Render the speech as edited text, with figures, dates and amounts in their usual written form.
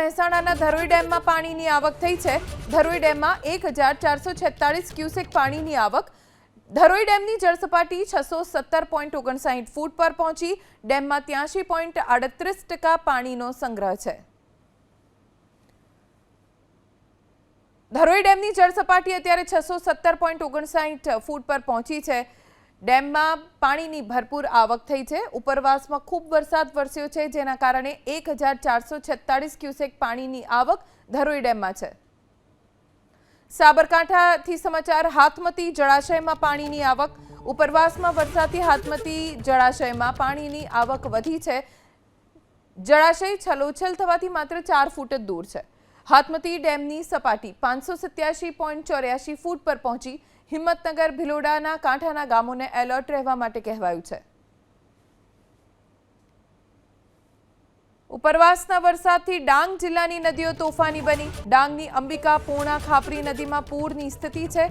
મહેસાણાના ધરોઈ ડેમમાં પાણીની આવક થઈ છે। ધરોઈ ડેમમાં 1446 ક્યુસેક પાણીની આવક। ધરોઈ ડેમની જળ સપાટી 617.59 ફૂટ પર પહોંચી। ડેમમાં 83.38% પાણીનો સંગ્રહ છે। ધરોઈ ડેમની જળ સપાટી અત્યારે 617.59 ફૂટ પર પહોંચી છે। ડેમમાં પાણીની ભરપૂર આવક થઈ છે। ઉપરવાસમાં ખૂબ વરસાદ વરસ્યો છે, જેના કારણે 1446 ક્યુસેક પાણીની આવક ધરોઈ ડેમમાં છે। સાબરકાંઠાથી સમાચાર। હાથમતી જળાશયમાં પાણીની આવક। ઉપરવાસમાં વરસાદથી હાથમતી જળાશયમાં પાણીની આવક વધી છે। જળાશય છલોછલ થવાથી માત્ર 4 ફૂટ જ દૂર છે। હાથમતી ડેમની સપાટી 587.84 ફૂટ પર પહોંચી। હિંમતનગર, ભિલોડાના કાંઠાના ગામોને એલર્ટ રહેવા માટે કહેવાયું છે। ઉપરવાસના વરસાદથી ડાંગ જિલ્લાની નદીઓ તોફાની બની। ડાંગની અંબિકા, પૂર્ણા, ખાપરી નદીમાં પૂરની સ્થિતિ છે।